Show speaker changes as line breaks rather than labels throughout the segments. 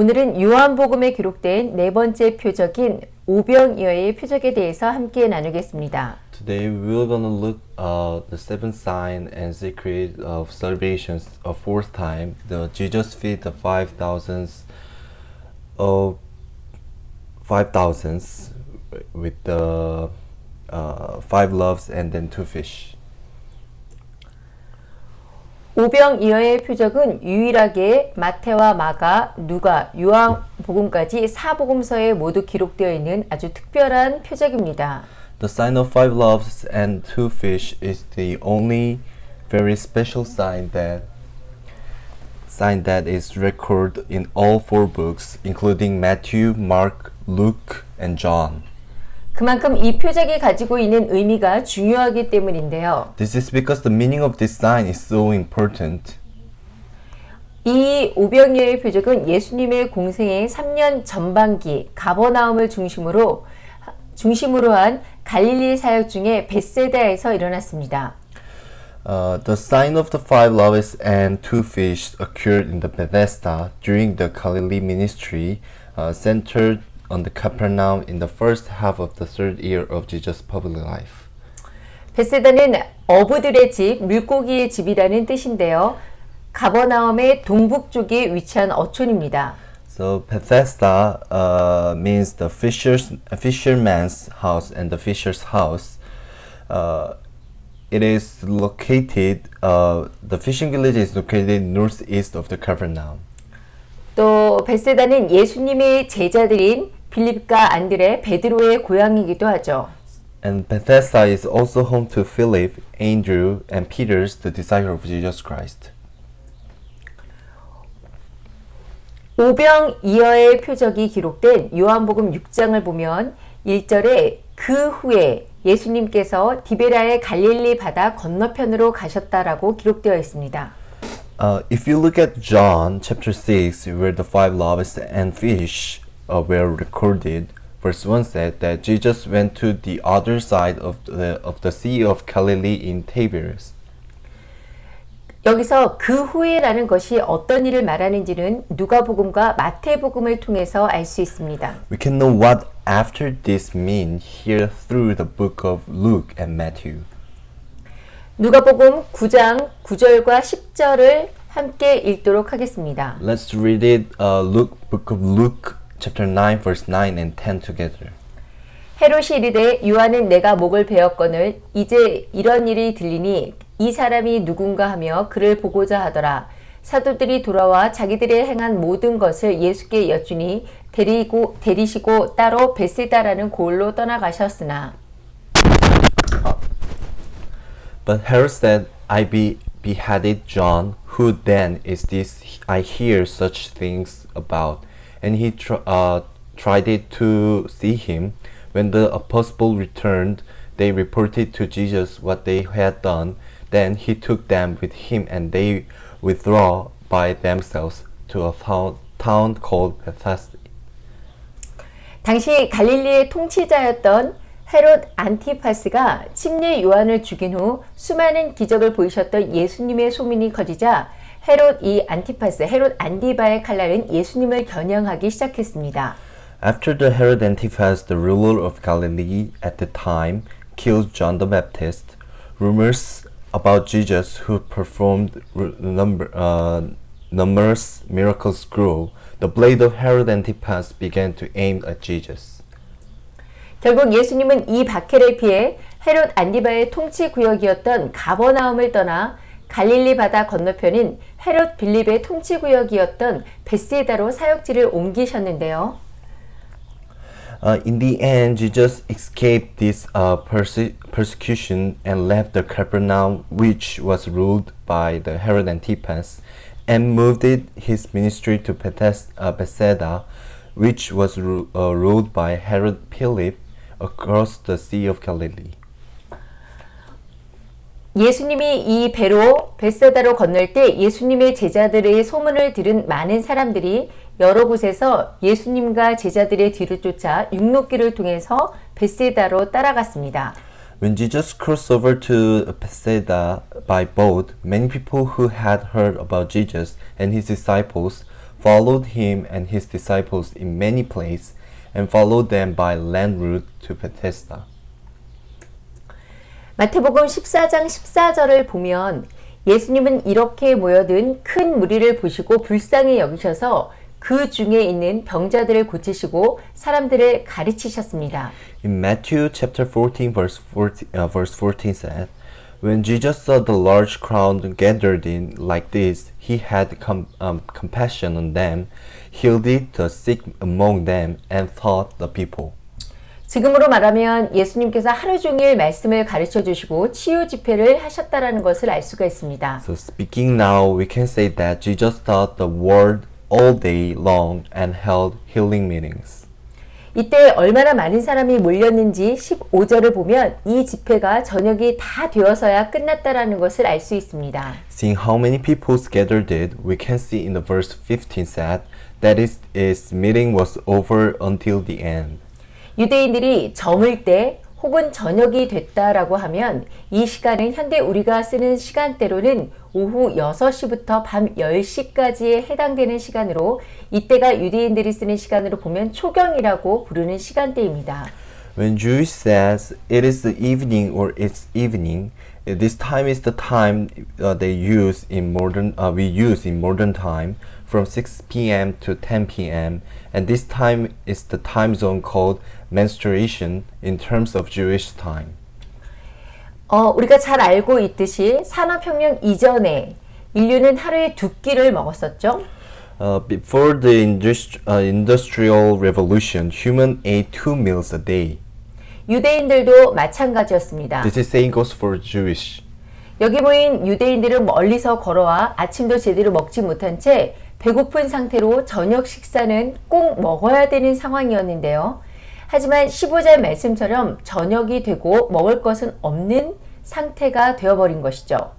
오늘은 요한복음에 기록된 네 번째 표적인 오병이어의 표적에 대해서 함께 나누겠습니다.
Today we're gonna look the seventh sign and secret of salvation a fourth time. The Jesus feed the 5,000s with the five loaves and then two fish.
오병이어의 표적은 유일하게 마태와 마가, 누가, 요한복음까지 사복음서에 모두 기록되어 있는 아주 특별한 표적입니다.
The sign of five loaves and two fish is the only very special sign that is recorded in all four books, including Matthew, Mark, Luke, and John.
그만큼 이 표적이 가지고 있는 의미가 중요하기 때문인데요.
This is because the meaning of this sign is so important.
이 오병이어의 표적은 예수님의 공생의 3년 전반기 가버나움을 중심으로 한 갈릴리 사역 중에 벳세다에서 일어났습니다.
The sign of the five loaves and two fish occurred in the Bethesda during the Galilee ministry, centered on the Capernaum in the first half of the third year of Jesus' public life.
벳세다는 어부들의 집, 물고기의 집이라는 뜻인데요. 가버나움의 동북쪽에 위치한 어촌입니다.
So Bethesda means the fisherman's house and the fisher's house. It is located. The fishing village is located northeast of the Capernaum.
또 벳세다는 예수님의 제자들인 빌립과 안드레, 베드로의 고향이기도 하죠.
And Bethesda is also home to Philip, Andrew, and Peter's, the disciple of Jesus Christ.
오병이어의 표적이 기록된 요한복음 6장을 보면 1절에 그 후에 예수님께서 디베라의 갈릴리 바다 건너편으로 가셨다라고 기록되어 있습니다.
If you look at John chapter 6, where the five loaves and fish were recorded, verse 1 said that Jesus went to the other side of the Sea of Galilee in Tiberias.
여기서 그 후에라는 것이 어떤 일을 말하는지는 누가복음과 마태복음을 통해서 알 수 있습니다.
We can know what after this mean here through the book of Luke and Matthew.
누가복음 9장 9절과 10절을 함께 읽도록 하겠습니다.
Let's read it, book of Luke, chapter 9, verse 9 and 10 together.
헤롯이 이르되 요한은 내가 목을 베었거늘 이제 이런 일이 들리니 이 사람이 누군가 하며 그를 보고자 하더라. 사도들이 돌아와 자기들의 행한 모든 것을 예수께 여쭈니 데리시고 따로 벳세다라는 고을로 떠나가셨으나.
But Herod said, I beheaded John. Who then is this I hear such things about? And he tried it to see him. When the apostles returned, they reported to Jesus what they had done. Then he took them with him, and they withdrew by themselves to a town called Bethsaida.
당시 갈릴리의 통치자였던 헤롯 안티파스가 침례 요한을 죽인 후 수많은 기적을 보이셨던 예수님의 소문이 커지자 헤롯 안디바의 칼날은 예수님을 겨냥하기 시작했습니다.
After the Herod Antipas, the ruler of Galilee at the time, killed John the Baptist, rumors about Jesus, who performed numerous miracles, grew. The blade of Herod Antipas began to aim at Jesus.
결국 예수님은 이 박해를 피해 헤롯 안디바의 통치 구역이었던 가버나움을 떠나 갈릴리 바다 건너편인 헤롯 빌립의 통치 구역이었던 벳세다로 사역지를 옮기셨는데요.
In the end, Jesus escaped this persecution and left the Capernaum, which was ruled by the Herod Antipas, and moved his ministry to Bethsaida, which was ruled by Herod Philip, across the Sea of Galilee.
예수님이 이 배로 벳세다로 건널 때 예수님의 제자들의 소문을 들은 많은 사람들이 여러 곳에서 예수님과 제자들의 뒤를 쫓아 육로길을 통해서 벳세다로 따라갔습니다.
When Jesus crossed over to Bethsaida by boat, many people who had heard about Jesus and his disciples followed him and his disciples in many places, and followed them by land route to Bethesda.
마태복음 14장 14절을 보면 예수님은 이렇게 모여든 큰 무리를 보시고 불쌍히 여기셔서 그 중에 있는 병자들을 고치시고 사람들을 가르치셨습니다.
In Matthew chapter 14 verse 14 said, When Jesus saw the large crowd gathered in like this, he had compassion on them, healed the sick among them, and taught the people.
지금으로 말하면 예수님께서 하루 종일 말씀을 가르쳐 주시고 치유 집회를 하셨다라는 것을 알 수가 있습니다.
So speaking now, we can say that Jesus taught the word all day long and held healing meetings.
이때 얼마나 많은 사람이 몰렸는지 15절을 보면 이 집회가 저녁이 다 되어서야 끝났다라는 것을 알 수 있습니다.
Seeing how many people gathered it, we can see in the verse 15 said that his meeting was over until the end.
유대인들이 저물 때 혹은 저녁이 됐다라고 하면 이 시간은 현대 우리가 쓰는 시간대로는 오후 6시부터 밤 10시까지에 해당되는 시간으로 이때가 유대인들이 쓰는 시간으로 보면 초경이라고 부르는 시간대입니다.
When Jewish says it is the evening or it's evening, this time is the time we use in modern time from 6 p.m. to 10 p.m. and this time is the time zone called menstruation in terms of Jewish time.
우리가 잘 알고 있듯이 산업혁명 이전에 인류는 하루에 2끼를 먹었었죠.
Before the industrial revolution, human ate 2 meals a day.
유대인들도 마찬가지였습니다.
This same goes for Jewish.
여기 모인 유대인들은 멀리서 걸어와 아침도 제대로 먹지 못한 채 배고픈 상태로 저녁 식사는 꼭 먹어야 되는 상황이었는데요. 하지만 15절 말씀처럼 저녁이 되고 먹을 것은 없는 상태가 되어버린 것이죠.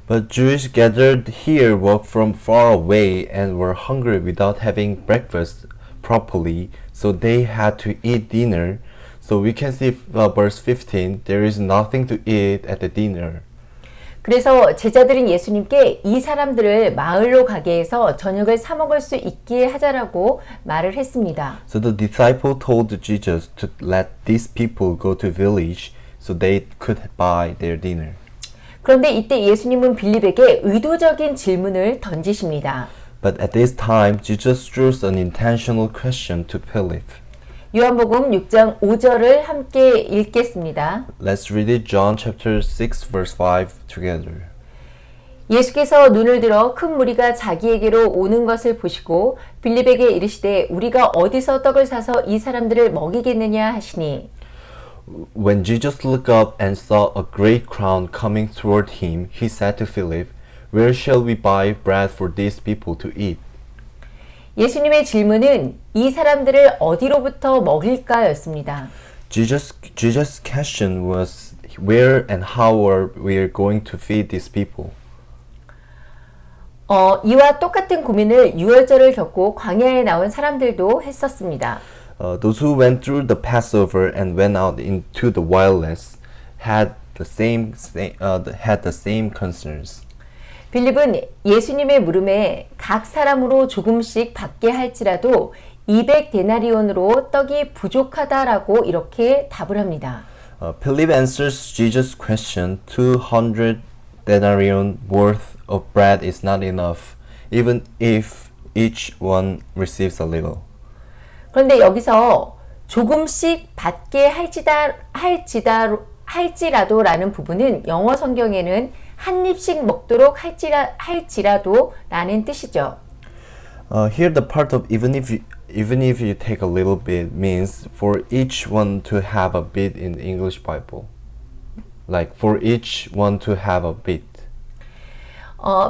But Jews gathered here were from far away and were hungry without having breakfast properly, so they had to eat dinner. So we can see verse 15, there is nothing to eat at the dinner.
그래서 제자들은 예수님께 이 사람들을 마을로 가게 해서 저녁을 사 먹을 수 있게 하자라고 말을 했습니다.
So the disciple told Jesus to let these people go to village so they could buy their dinner.
그런데 이때 예수님은 빌립에게 의도적인 질문을 던지십니다.
But at this time, Jesus threw an intentional question to Philip.
요한복음 6장 5절을 함께 읽겠습니다.
Let's read it, John chapter 6 verse 5 together.
예수께서 눈을 들어 큰 무리가 자기에게로 오는 것을 보시고 빌립에게 이르시되 우리가 어디서 떡을 사서 이 사람들을 먹이겠느냐 하시니
When Jesus looked up and saw a great crowd coming toward him, he said to Philip, Where shall we buy bread for these people to eat?
예수님의 질문은 이 사람들을 어디로부터 먹일까였습니다.
Jesus' question was, Where and how are we going to feed these people?
이와 똑같은 고민을 유월절을 겪고 광야에 나온 사람들도 했었습니다.
Those who went through the Passover and went out into the wilderness had the same concerns.
빌립은 예수님의 물음에 각 사람으로 조금씩 받게 할지라도 200데나리온으로 떡이 부족하다라고 이렇게 답을 합니다.
Philip answers Jesus' question, 200 denarion worth of bread is not enough, even if each one receives a little.
그런데 여기서 조금씩 받게 할지라도라는 부분은 영어 성경에는 한 입씩 먹도록 할지라도 라는 뜻이죠.
Here the part of even if you take a little bit means for each one to have a bit in the English Bible. Like for each one to have a bit.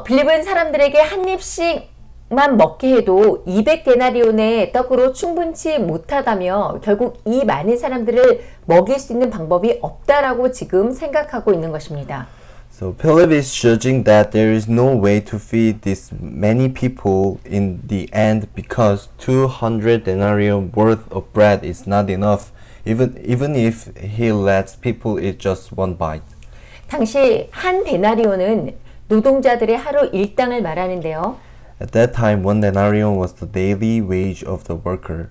빌립은 사람들에게 한 입씩만 먹게 해도 200데나리온의 떡으로 충분치 못하다며 결국 이 많은 사람들을 먹일 수 있는 방법이 없다라고 지금 생각하고 있는 것입니다.
So Philip is judging that there is no way to feed this many people in the end because 200 denarion worth of bread is not enough, even if he lets people eat just one bite.
당시 한 데나리온은 노동자들의 하루 일당을 말하는데요.
At that time, one denarion was the daily wage of the worker.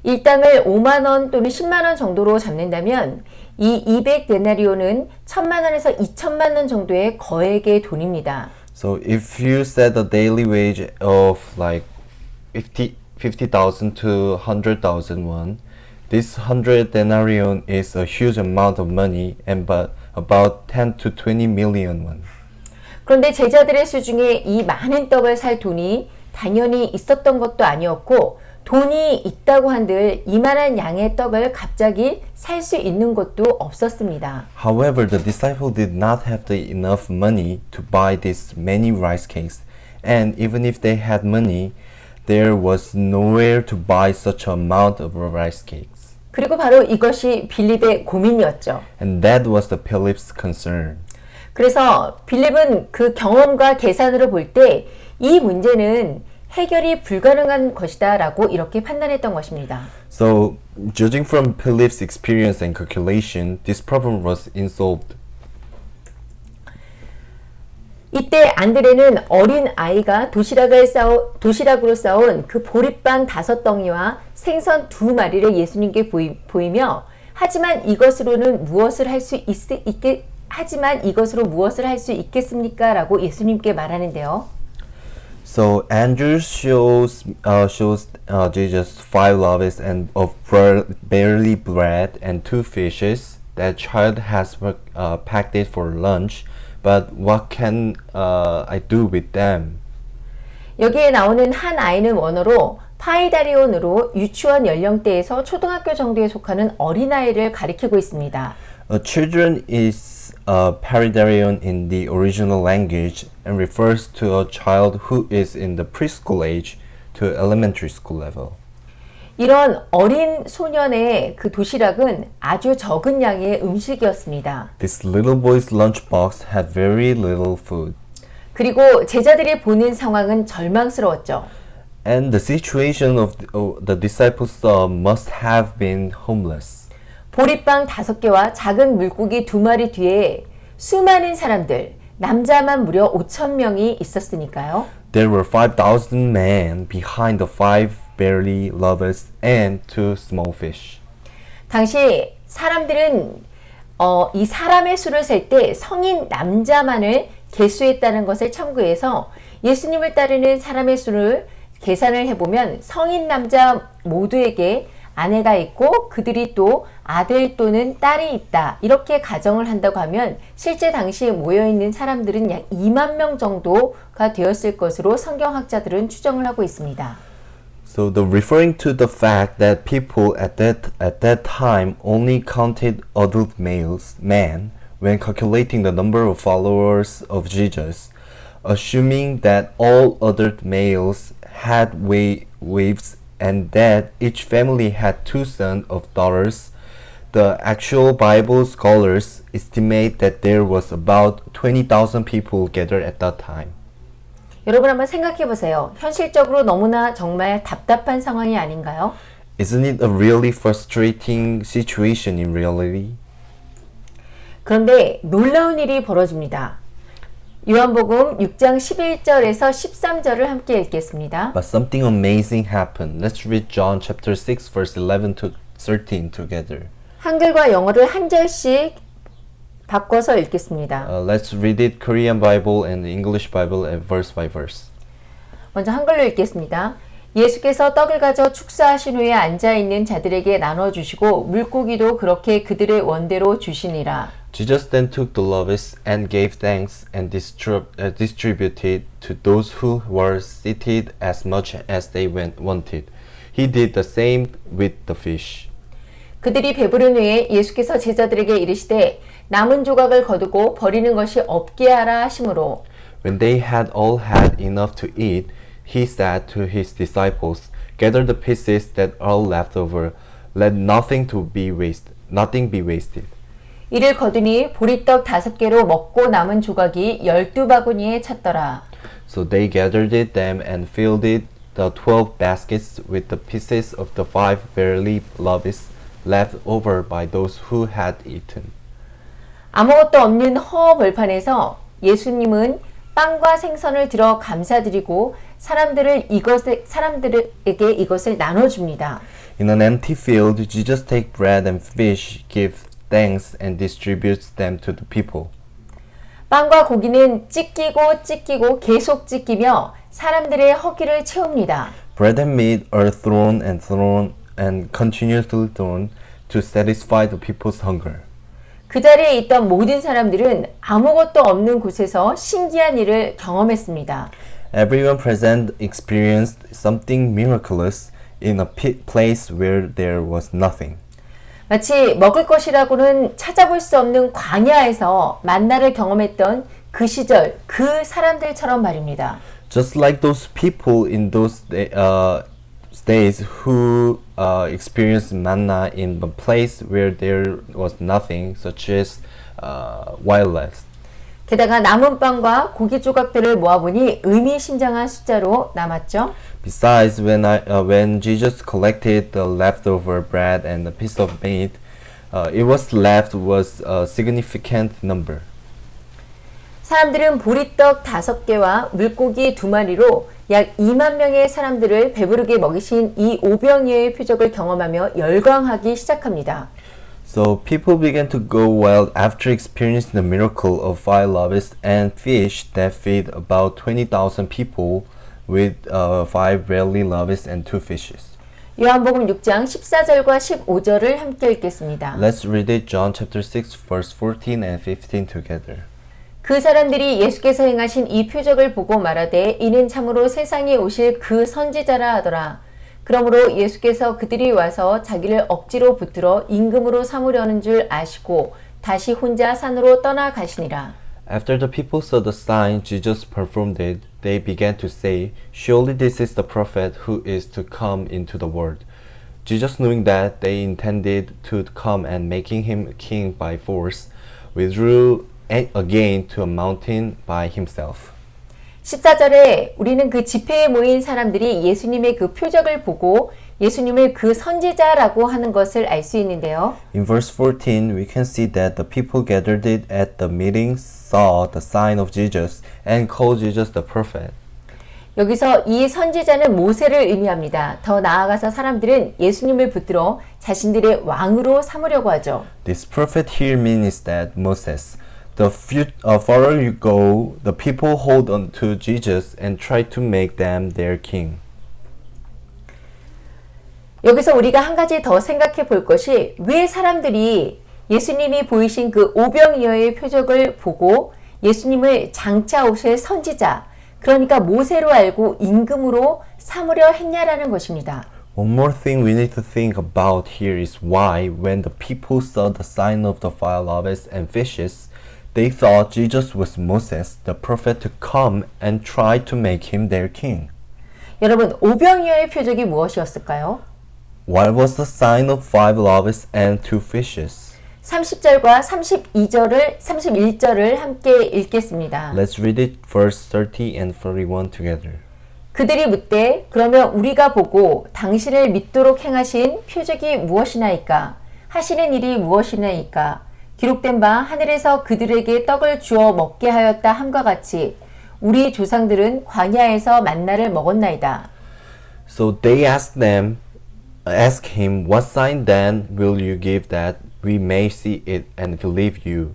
일당을 5만 원 또는 10만 원 정도로 잡는다면 이 200데나리온은 1,000만 원에서 2천만 원 정도의 거액의 돈입니다.
So if you set a daily wage of like 50,000 to 100,000 won, this 100 denarion is a huge amount of money and but about 10 to 20 million won.
그런데 제자들의 수중에 이 많은 떡을 살 돈이 당연히 있었던 것도 아니었고 돈이 있다고 한들 이만한 양의 떡을 갑자기 살 수 있는 것도 없었습니다.
However, the disciple did not have enough money to buy these many rice cakes, and even if they had money, there was nowhere to buy such an amount of rice cakes.
그리고 바로 이것이 빌립의 고민이었죠.
And that was the Philip's concern.
그래서 빌립은 그 경험과 계산으로 볼 때 이 문제는 해결이 불가능한 것이다 라고 이렇게 판단했던 것입니다.
So, judging from Philip's experience and calculation, this problem was unsolved.
이때 안드레는 어린 아이가 도시락으로 싸온 그 보리빵 5덩이와 생선 2마리를 예수님께 보이며 하지만 이것으로 무엇을 할 수 있겠습니까? 라고 예수님께 말하는데요.
So Andrew shows Jesus 5 loaves and of barley bread and 2 fishes. That child has packed it for lunch, but what can I do with them?
여기에 나오는 한 아이는 원어로 파이다리온으로 유치원 연령대에서 초등학교 정도에 속하는 어린아이를 가리키고 있습니다.
Children is paridarion in the original language and refers to a child who is in the preschool age to elementary school level.
이런 어린 소년의 그 도시락은 아주 적은 양의 음식이었습니다.
This little boy's lunchbox had very little food.
그리고 제자들이 보는 상황은 절망스러웠죠.
And the situation of the disciples saw must have been homeless.
보리빵 5개와 작은 물고기 2마리 뒤에 수많은 사람들, 남자만 무려 5,000명이 있었으니까요.
There were 5,000 men behind the 5 barley loaves and 2 small fish.
당시 사람들은 이 사람의 수를 셀 때 성인 남자만을 계수했다는 것을 참고해서 예수님을 따르는 사람의 수를 계산을 해보면 성인 남자 모두에게 아내가 있고 그들이 또 아들 또는 딸이 있다 이렇게 가정을 한다고 하면 실제 당시에 모여있는 사람들은 약 2만 명 정도가 되었을 것으로 성경학자들은 추정을 하고 있습니다.
So the referring to the fact that people at that time only counted adult men when calculating the number of followers of Jesus, assuming that all adult males had wives and that each family had 2 sons or daughters, the actual Bible scholars estimate that there was about 20,000 people gathered at that time.
여러분 한번 생각해 보세요. 현실적으로 너무나 정말 답답한 상황이 아닌가요?
Isn't it a really frustrating situation in reality?
그런데 놀라운 일이 벌어집니다. 요한복음 6장 11절에서 13절을 함께 읽겠습니다.
But something amazing happened. Let's read John chapter 6 verse 11 to 13 together.
한글과 영어를 한 절씩 바꿔서 읽겠습니다.
Let's read it Korean Bible and the English Bible verse by verse.
먼저 한글로 읽겠습니다. 예수께서 떡을 가져 축사하신 후에 앉아있는 자들에게 나눠주시고 물고기도 그렇게 그들의 원대로 주시니라.
Jesus then took the loaves and gave thanks and distributed to those who were seated as much as they wanted. He did the same with the fish.
그들이 배부른 후에 예수께서 제자들에게 이르시되 남은 조각을 거두고 버리는 것이 없게 하라 하시므로
When they had all had enough to eat, he said to his disciples, Gather the pieces that are left over, let nothing be wasted.
이를 거두니 보리떡 5개로 먹고 남은 조각이 12바구니에 찼더라.
So they gathered them and filled the 12 baskets with the pieces of the 5 barley loaves left over by those who had eaten.
아무것도 없는 허 벌판에서 예수님은 빵과 생선을 들어 감사드리고 사람들에게 이것을 나눠줍니다.
In an empty field, Jesus takes bread and fish, gives thanks, and distributes them to the people.
빵과 고기는 찢기고 계속 찢기며 사람들의 허기를 채웁니다.
Bread and meat are thrown and continuously thrown to satisfy the people's hunger.
그 자리에 있던 모든 사람들은 아무것도 없는 곳에서 신기한 일을 경험했습니다.
Everyone present experienced something miraculous in a place where there was nothing.
마치 먹을 것이라고는 찾아볼 수 없는 광야에서 만나를 경험했던 그 시절 그 사람들처럼 말입니다.
Just like those people in those days who experienced manna in a place where there was nothing, such as wildlife.
게다가 남은 빵과 고기 조각들을 모아보니 의미심장한 숫자로 남았죠.
Besides, when Jesus collected the leftover bread and a piece of meat, it was left was a significant number.
사람들은 보리떡 5개와 물고기 2마리로 약 2만 명의 사람들을 배부르게 먹이신 이 오병이어의 표적을 경험하며 열광하기 시작합니다.
So people began to go wild after experiencing the miracle of 5 loaves and fish that feed about 20,000 people with 5 barley loaves and 2 fishes.
요한복음 6장 14절과 15절을 함께 읽겠습니다.
Let's read it, John chapter 6, verse 14 and 15 together.
그 사람들이 예수께서 행하신 이 표적을 보고 말하되 이는 참으로 세상에 오실 그 선지자라 하더라. 그러므로 예수께서 그들이 와서 자기를 억지로 붙들어 임금으로 삼으려는 줄 아시고 다시 혼자 산으로 떠나가시니라.
After the people saw the sign Jesus performed it, they began to say, Surely this is the prophet who is to come into the world. Jesus, knowing that they intended to come and making him king by force, withdrew again to a mountain by himself.
14절에 우리는 그 집회에 모인 사람들이 예수님의 그 표적을 보고 예수님을 그 선지자라고 하는 것을 알 수 있는데요.
In verse 14, we can see that the people gathered at the meeting saw the sign of Jesus and called Jesus the prophet.
여기서 이 선지자는 모세를 의미합니다. 더 나아가서 사람들은 예수님을 붙들어 자신들의 왕으로 삼으려고 하죠.
This prophet here means that Moses. The further you go, the people hold on to Jesus and try to make them their king.
여기서 우리가 한 가지 더 생각해 볼 것이 왜 사람들이 예수님이 보이신 그 오병이어의 표적을 보고 예수님을 장차 오실 선지자, 그러니까 모세로 알고 임금으로 삼으려 했냐라는 것입니다.
One more thing we need to think about here is why, when the people saw the sign of the 5 loaves and fishes, they thought Jesus was Moses, the prophet, to come and try to make him their king.
여러분, 오병이어의 표적이 무엇이었을까요?
What was the sign of 5 loaves and 2 fishes?
30절과 31절을 함께 읽겠습니다.
Let's read it verse 30 and 31 together.
그들이 묻되 그러면 우리가 보고 당신을 믿도록 행하신 표적이 무엇이나이까? 하시는 일이 무엇이나이까? 기록된 바 하늘에서 그들에게 떡을 주어 먹게 하였다 함과 같이 우리 조상들은 광야에서 만나를 먹었나이다.
So they asked him, What sign then will you give that we may see it and believe you?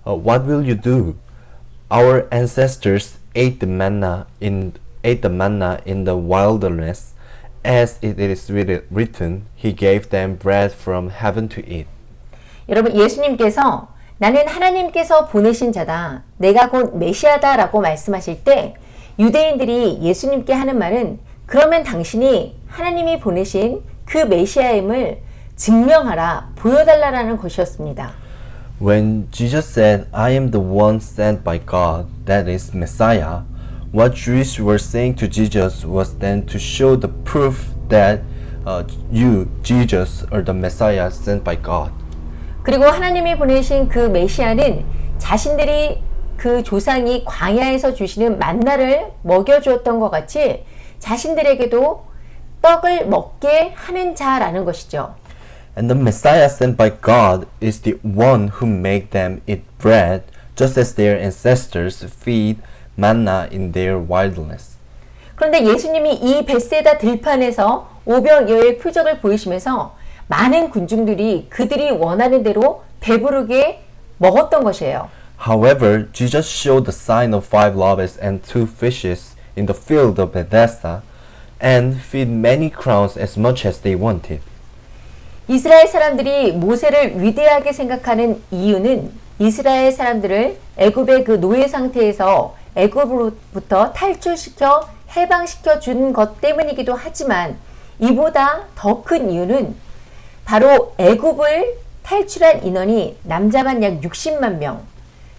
What will you do? Our ancestors ate the manna in the wilderness, as it is written, He gave them bread from heaven to eat.
여러분, 예수님께서 나는 하나님께서 보내신 자다, 내가 곧 메시아다라고 말씀하실 때 유대인들이 예수님께 하는 말은 그러면 당신이 하나님이 보내신 그 메시아임을 증명하라, 보여달라라는 것이었습니다.
When Jesus said, I am the one sent by God, that is Messiah, what Jews were saying to Jesus was then to show the proof that you, Jesus, are the Messiah sent by God.
그리고 하나님이 보내신 그 메시아는 자신들이 그 조상이 광야에서 주시는 만나를 먹여주었던 것 같이 자신들에게도 떡을 먹게 하는 자라는 것이죠.
And the Messiah sent by God is the one who made them eat bread, just as their ancestors feed manna in their wilderness.
그런데 예수님이 이 벳세다 들판에서 오병이어의 표적을 보이시면서 많은 군중들이 그들이 원하는 대로 배부르게 먹었던 것이에요.
However, Jesus showed the sign of 5 loaves and 2 fishes in the field of Bethesda and fed many crowds as much as they wanted.
이스라엘 사람들이 모세를 위대하게 생각하는 이유는 이스라엘 사람들을 애굽의 그 노예 상태에서 애굽으로부터 탈출시켜 해방시켜 준 것 때문이기도 하지만 이보다 더 큰 이유는 바로 애굽을 탈출한 인원이 남자만 약 60만 명,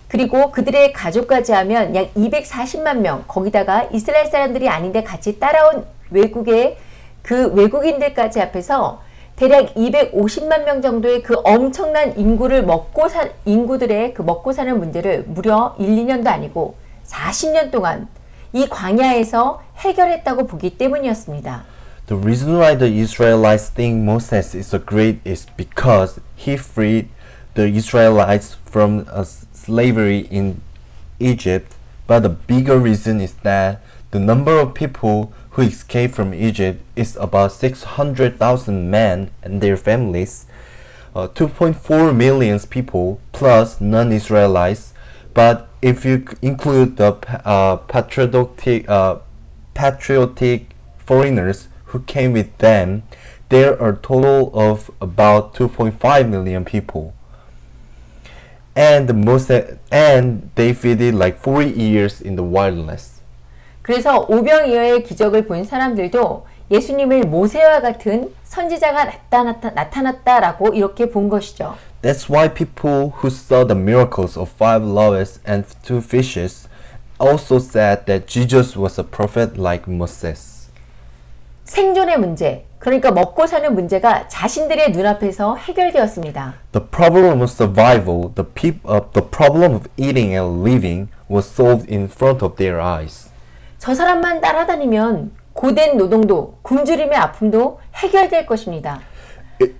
그리고 그들의 가족까지 하면 약 240만 명, 거기다가 이스라엘 사람들이 아닌데 같이 따라온 외국의 그 외국인들까지 합해서 대략 250만 명 정도의 그 엄청난 인구들의 그 먹고 사는 문제를 무려 1, 2년도 아니고 40년 동안 이 광야에서 해결했다고 보기 때문이었습니다.
The reason why the Israelites think Moses is so great is because he freed the Israelites from slavery in Egypt, but the bigger reason is that the number of people who escaped from Egypt is about 600,000 men and their families, 2.4 million people plus non-Israelites. But if you include the patriotic foreigners who came with them, there are a total of about 2.5 million people. And they feeded like 40 years in the wilderness.
그래서 오병이어의 기적을 본 사람들도 예수님을 모세와 같은 선지자가 나타났다라고 이렇게 본 것이죠.
That's why people who saw the miracles of 5 loaves and 2 fishes also said that Jesus was a prophet like Moses.
생존의 문제, 그러니까 먹고 사는 문제가 자신들의 눈앞에서 해결되었습니다.
The problem of survival, the problem of eating and living was solved in front of their eyes.
저 사람만 따라다니면 고된 노동도 굶주림의 아픔도 해결될 것입니다.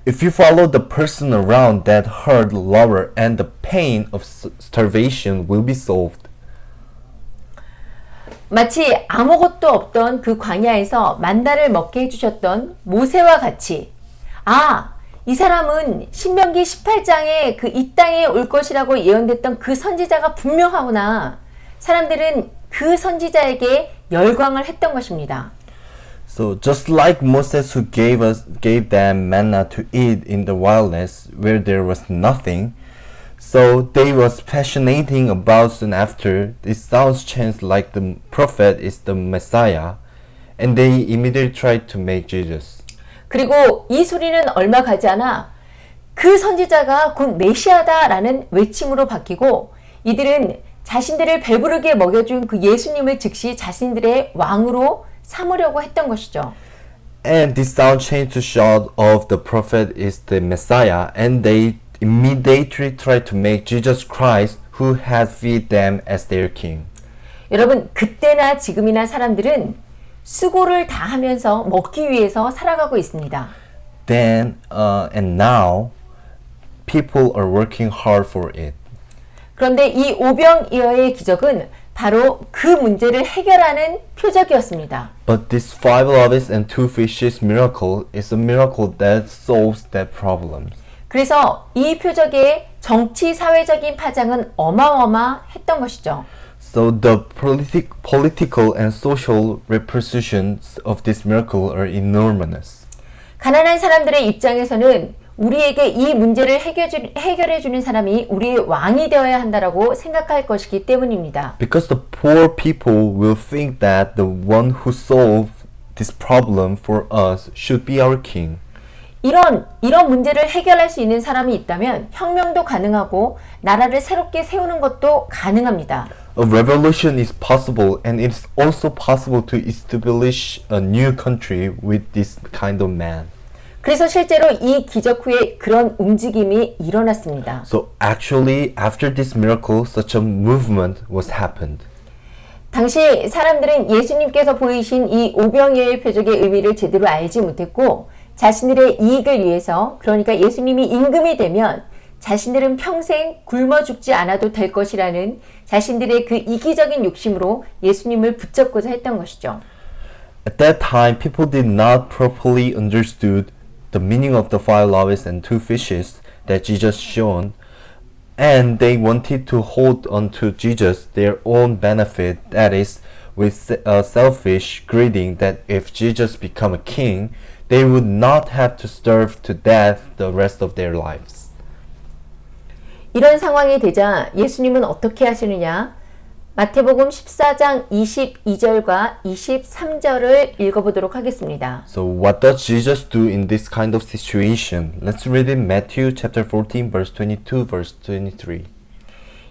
If you follow the person around, that hurt lower and the pain of starvation will be solved.
마치 아무것도 없던 그 광야에서 만나를 먹게 해주셨던 모세와 같이, 이 사람은 신명기 18장에 그 이 땅에 올 것이라고 예언됐던 그 선지자가 분명하구나. 사람들은 그 선지자에게 열광을 했던 것입니다.
So just like Moses who gave them manna to eat in the wilderness where there was nothing, so they was passionating about soon after this sounds changed like the prophet is the Messiah, and they immediately tried to make Jesus.
그리고 이 소리는 얼마 가지 않아 그 선지자가 곧 메시아다라는 외침으로 바뀌고 이들은 자신들을 배부르게 먹여준 그 예수님을 즉시 자신들의 왕으로 삼으려고 했던 것이죠.
And this sound changed to shout of the prophet is the Messiah, and they immediately tried to make Jesus Christ who had fed them as their king.
여러분, 그때나 지금이나 사람들은 수고를 다 하면서 먹기 위해서 살아가고 있습니다.
Then and now people are working hard for it.
그런데 이 오병이어의 기적은 바로 그 문제를 해결하는 표적이었습니다.
But this 5 loaves and 2 fishes miracle is a miracle that solves that problem.
그래서 이 표적의 정치 사회적인 파장은 어마어마했던 것이죠.
So the political and social repercussions of this miracle are enormous.
가난한 사람들의 입장에서는 우리에게 이 문제를 해결해주는 사람이 우리의 왕이 되어야 한다라고 생각할 것이기 때문입니다.
Because the poor people will think that the one who solved this problem for us should be our king.
이런 문제를 해결할 수 있는 사람이 있다면 혁명도 가능하고 나라를 새롭게 세우는 것도 가능합니다.
A revolution is possible, and it is also possible to establish a new country with this kind of man.
그래서 실제로 이 기적 후에 그런 움직임이 일어났습니다.
So actually, after this miracle, such a movement was happened.
당시 사람들은 예수님께서 보이신 이 오병이어의 표적의 의미를 제대로 알지 못했고 자신들의 이익을 위해서, 그러니까 예수님이 임금이 되면 자신들은 평생 굶어 죽지 않아도 될 것이라는 자신들의 그 이기적인 욕심으로 예수님을 붙잡고자 했던 것이죠.
At that time, people did not properly understood the meaning of the 5 loaves and 2 fishes that Jesus shown, and they wanted to hold on to Jesus their own benefit, that is, with selfish greeting that if Jesus become a king, they would not have to starve to death the rest of their lives.
이런 상황이 되자 예수님은 어떻게 하시느냐? 마태복음 14장 22절과 23절을 읽어보도록 하겠습니다.
So what does Jesus do in this kind of situation? Let's read in Matthew chapter 14 verse 22 verse 23.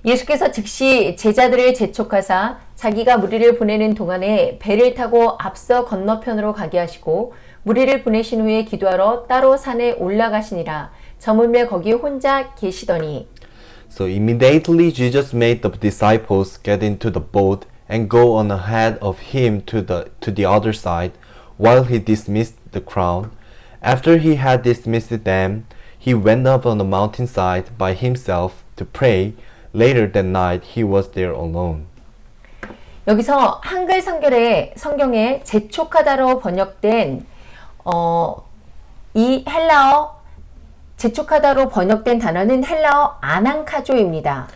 예수께서 즉시 제자들을 재촉하사 자기가 무리를 보내는 동안에 배를 타고 앞서 건너편으로 가게 하시고 무리를 보내신 후에 기도하러 따로 산에 올라가시니라. 저물매 거기 혼자 계시더니
So immediately Jesus made the disciples get into the boat and go on ahead of him to the other side, while he dismissed the crowd. After he had dismissed them, he went up on the mountainside by himself to pray. Later that night, he was there alone.
여기서 한글 성경에 재촉하다로 번역된 이 헬라어 재촉하다로 번역된 단어는 헬라어 아난카조입니다.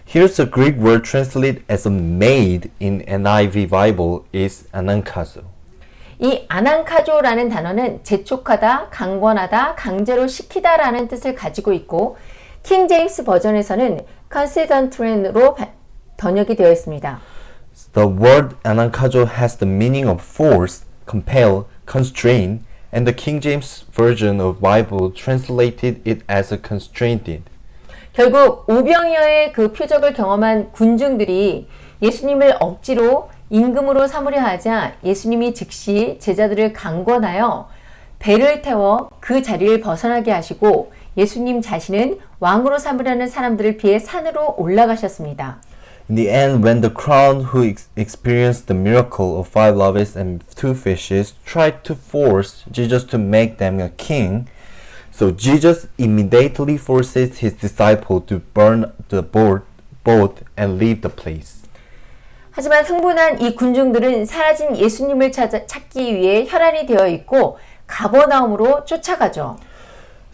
Here's the Greek word translated as made in NIV Bible is anankazo.
이 아난카조라는 단어는 재촉하다, 강권하다, 강제로 시키다라는 뜻을 가지고 있고 킹 제임스 버전에서는 considant로 번역이 되어 있습니다.
The word anankazo has the meaning of force, compel, constrain, and the King James Version of Bible translated it as a constrained.
결국 오병이어의 그 표적을 경험한 군중들이 예수님을 억지로 임금으로 삼으려 하자 예수님이 즉시 제자들을 강권하여 배를 태워 그 자리를 벗어나게 하시고 예수님 자신은 왕으로 삼으려는 사람들을 피해 산으로 올라가셨습니다.
In the end, when the crowd who experienced the miracle of 5 loaves and 2 fishes tried to force Jesus to make them a king, so Jesus immediately forces his disciple to burn the boat and leave the place.
하지만 흥분한 이 군중들은 사라진 예수님을 찾기 위해 혈안이 되어 있고 가버나움으로 쫓아가죠.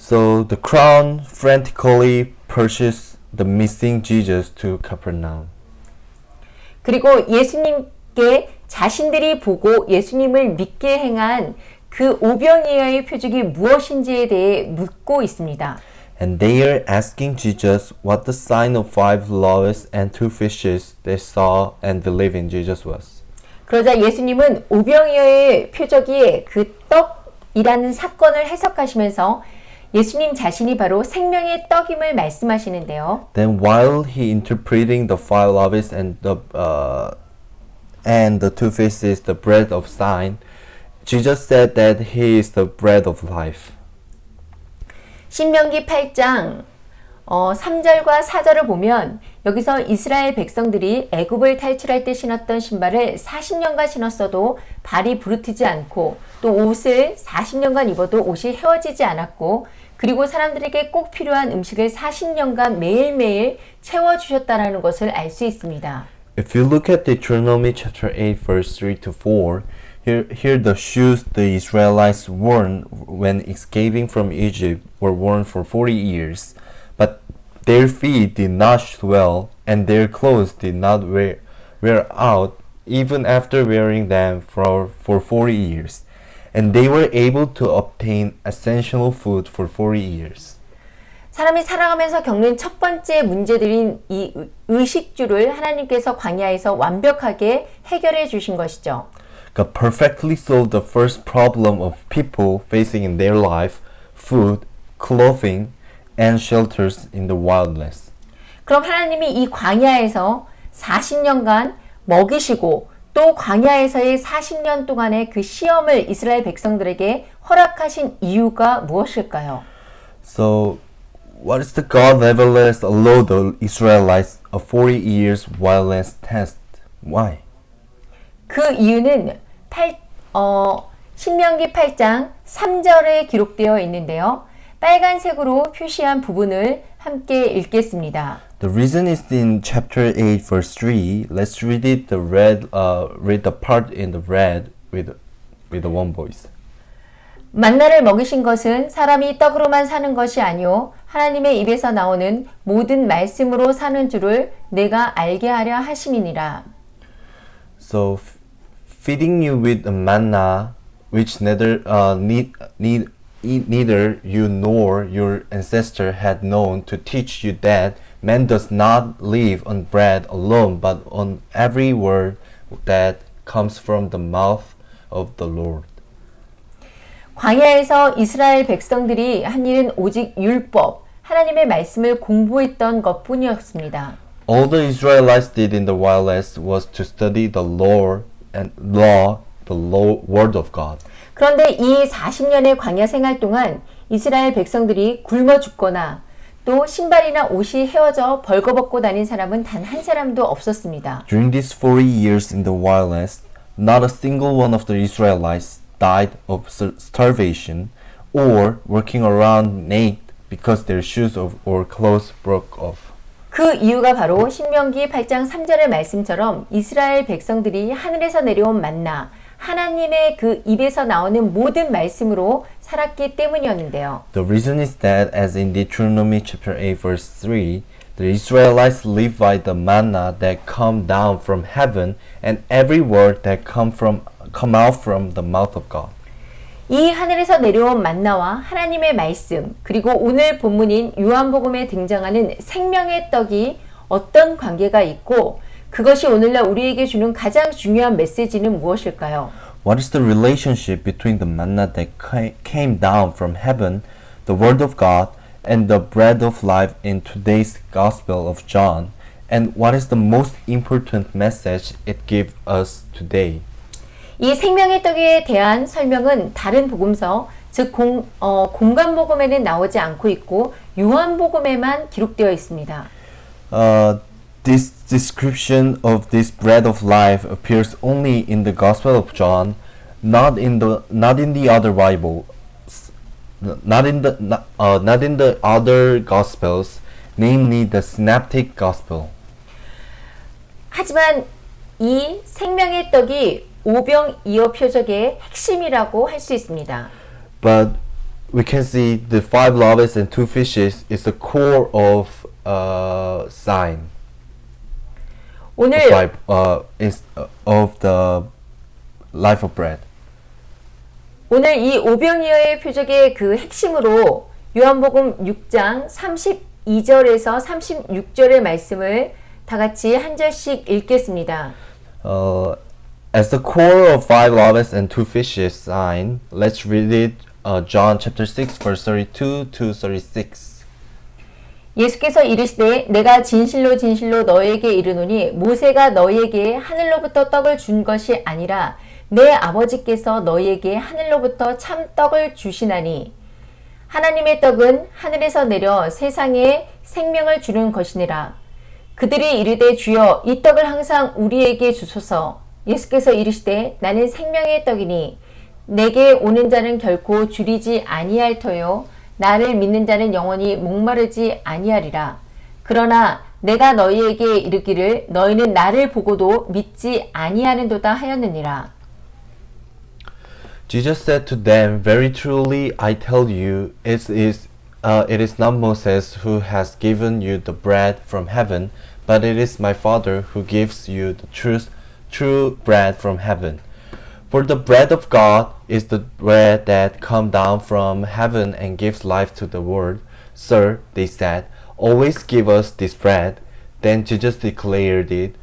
So the crowd frantically pursues the missing Jesus to Capernaum.
그리고 예수님께 자신들이 보고 예수님을 믿게 행한 그 오병이어의 표적이 무엇인지에 대해 묻고 있습니다.
And they are asking Jesus what the sign of 5 loaves and 2 fishes they saw and believed in Jesus was.
그러자 예수님은 오병이어의 표적이 그 떡이라는 사건을 해석하시면서 예수님 자신이 바로 생명의 떡임을 말씀하시는데요.
Then while he interpreting the 5 loaves and the 2 fishes, the bread of sign, Jesus said that he is the bread of life.
신명기 8장 3절과 4절을 보면 여기서 이스라엘 백성들이 애굽을 탈출할 때 신었던 신발을 40년간 신었어도 발이 부르트지 않고 또 옷을 40년간 입어도 옷이 헤어지지 않았고 그리고 사람들에게 꼭 필요한 음식을 40년간 매일매일 채워주셨다는 것을 알 수 있습니다.
If you look at Deuteronomy chapter 8 verse 3 to 4, here the shoes the Israelites worn when escaping from Egypt were worn for 40 years, but their feet did not swell and their clothes did not wear out even after wearing them for 40 years. And they were able to obtain essential food for 40 years.
사람이 살아가면서 겪는 첫 번째 문제들인 이 의식주를 하나님께서 광야에서 완벽하게 해결해 주신 것이죠.
God perfectly solved the first problem of people facing in their life, food, clothing, and shelters in the wilderness.
그럼 하나님이 이 광야에서 40년간 먹이시고 또 광야에서의 40년 동안의 그 시험을 이스라엘 백성들에게 허락하신 이유가 무엇일까요?
So, what is the God nevertheless allowed the Israelites a 40 years wilderness test? Why?
그 이유는 신명기 8장 3절에 기록되어 있는데요. 빨간색으로 표시한 부분을 함께 읽겠습니다.
The reason is in chapter 8, verse 3. Let's read it. Read the part in the red with the one voice.
만나를 먹이신 것은 사람이 떡으로만 사는 것이 아니요 하나님의 입에서 나오는 모든 말씀으로 사는 줄을 내가 알게 하려 하심이니라.
So, feeding you with the manna, which neither you nor your ancestor had known, to teach you that man does not live on bread alone, but on every word that comes from the mouth of the Lord.
광야에서 이스라엘 백성들이 한 일은 오직 율법, 하나님의 말씀을 공부했던 것뿐이었습니다.
All the Israelites did in the wilderness was to study the law, word of God.
그런데 이 40년의 광야 생활 동안 이스라엘 백성들이 굶어 죽거나 또 신발이나 옷이 헤어져 벌거벗고 다닌 사람은 단 한 사람도 없었습니다.
During these 40 years in the wilderness, not a single one of the Israelites died of starvation or working around naked because their shoes or clothes broke off.
그 이유가 바로 신명기 8장 3절의 말씀처럼 이스라엘 백성들이 하늘에서 내려온 만나, 하나님의 그 입에서 나오는 모든 말씀으로 살았기 때문이었는데요.
The reason is that, as in Deuteronomy chapter 8 verse 3, the Israelites live by the manna that come down from heaven and every word that come out from the mouth of God.
이 하늘에서 내려온 만나와 하나님의 말씀, 그리고 오늘 본문인 요한복음에 등장하는 생명의 떡이 어떤 관계가 있고 그것이 오늘날 우리에게 주는 가장 중요한 메시지는 무엇일까요?
What is the relationship between the manna that came down from heaven, the word of God, and the bread of life in today's Gospel of John? And what is the most important message it gives us today?
이 생명의 떡에 대한 설명은 다른 복음서, 즉 공관복음에는 나오지 않고 있고 요한복음에만 기록되어 있습니다.
This description of this bread of life appears only in the Gospel of John, not in the other Bible, not in the other Gospels, namely the Synoptic Gospel.
하지만 이 생명의 떡이 오병이어 표적의 핵심이라고 할 수 있습니다.
But we can see the 5 loaves and 2 fishes is the core of sign.
오늘
Of the life of bread.
오늘 이 오병이어의 표적의 그 핵심으로 요한복음 6장 32절에서 36절의 말씀을 다 같이 한 절씩 읽겠습니다.
As the core of 5 loaves and 2 fishes sign, let's read it. John chapter 6 verse 32 to 36.
예수께서 이르시되 내가 진실로 진실로 너에게 이르노니 모세가 너에게 하늘로부터 떡을 준 것이 아니라 내 아버지께서 너에게 하늘로부터 참 떡을 주시나니 하나님의 떡은 하늘에서 내려 세상에 생명을 주는 것이니라. 그들이 이르되 주여 이 떡을 항상 우리에게 주소서. 예수께서 이르시되 나는 생명의 떡이니 내게 오는 자는 결코 줄이지 아니할 터요 나를 믿는 자는 영원히 목마르지 아니하리라. 그러나 내가 너희에게 이르기를 너희는 나를 보고도 믿지 아니하는도다 하였느니라.
Jesus said to them, Very truly I tell you, it is not Moses who has given you the bread from heaven, but it is my Father who gives you the true bread from heaven. For the bread of God is the bread that comes down from heaven and gives life to the world. Sir, they said, always give us this bread. Then Jesus declared it,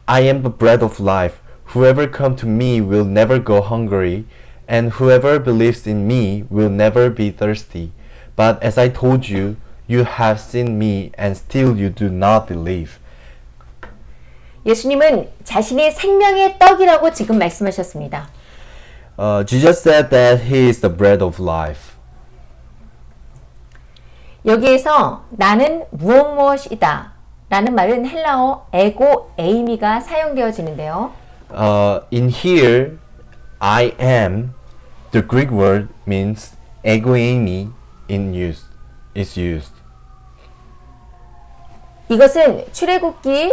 I am the bread of life. Whoever comes to me will never go hungry, and whoever believes in me will never be thirsty. But as I told you, you have seen me, and still you do not believe.
예수님은 자신이 생명의 떡이라고 지금 말씀하셨습니다.
Jesus said that He is the bread of life.
여기에서 나는 무엇이다 라는 말은 헬라어 에고 에이미가 사용되어지는데요.
In here, I am, the Greek word means egoimi is used.
이것은 출애굽기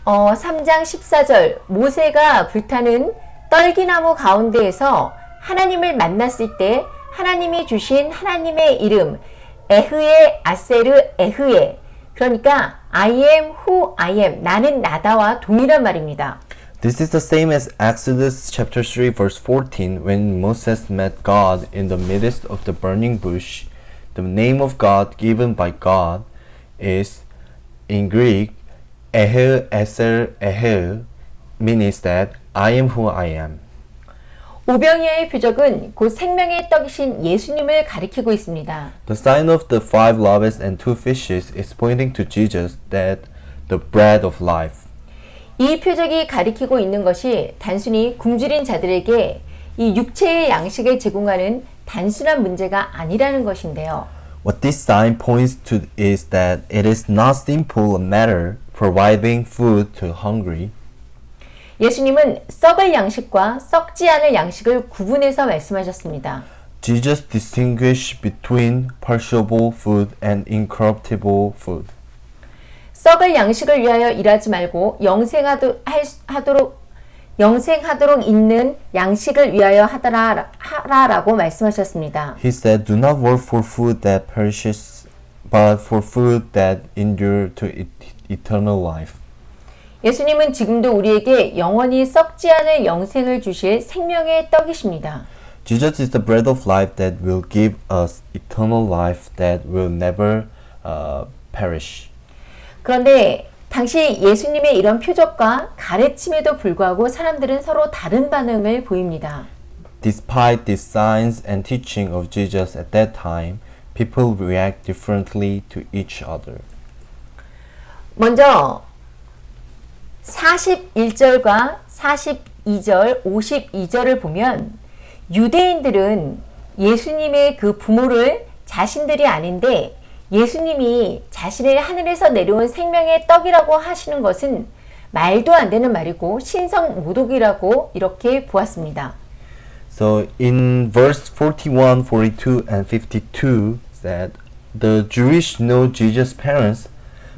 3장 14절 모세가 불타는 떨기나무 가운데에서 하나님을 만났을 때 하나님이 주신 하나님의 이름 에흐에 아세르 에흐에, 그러니까 I am who I am, 나는 나다와 동일한 말입니다.
This is the same as Exodus chapter 3 verse 14 when Moses met God in the midst of the burning bush. The name of God given by God is in Greek Ehe Eser Ehe, means that I am who I am.
오병이어의 표적은 곧 생명의 떡이신 예수님을 가리키고 있습니다.
The sign of the 5 loaves and 2 fishes is pointing to Jesus, that the bread of life.
이 표적이 가리키고 있는 것이 단순히 굶주린 자들에게 이 육체의 양식을 제공하는 단순한 문제가 아니라는 것인데요.
What this sign points to is that it is not simple a matter providing food to hungry.
예수님은 썩을 양식과 썩지 않을 양식을 구분해서 말씀하셨습니다.
Jesus distinguished between perishable food and incorruptible food.
썩을 양식을 위하여 일하지 말고 영생하도록 있는 양식을 위하여 하라라고 말씀하셨습니다.
He said, "Do not work for food that perishes, but for food that endure to eternal life."
예수님은 지금도 우리에게 영원히 썩지 않을 영생을 주실 생명의 떡이십니다.
Jesus is the bread of life that will give us eternal life that will never perish.
그런데 당시 예수님의 이런 표적과 가르침에도 불구하고 사람들은 서로 다른 반응을 보입니다.
Despite the signs and teaching of Jesus at that time, people react differently to each other.
먼저 41절과 42절, 52절을 보면 유대인들은 예수님의 그 부모를 자신들이 아닌데 예수님이 자신을 하늘에서 내려온 생명의 떡이라고 하시는 것은 말도 안 되는 말이고 신성모독이라고 이렇게 보았습니다.
So in verse 41, 42, and 52 said, the Jewish know Jesus' parents,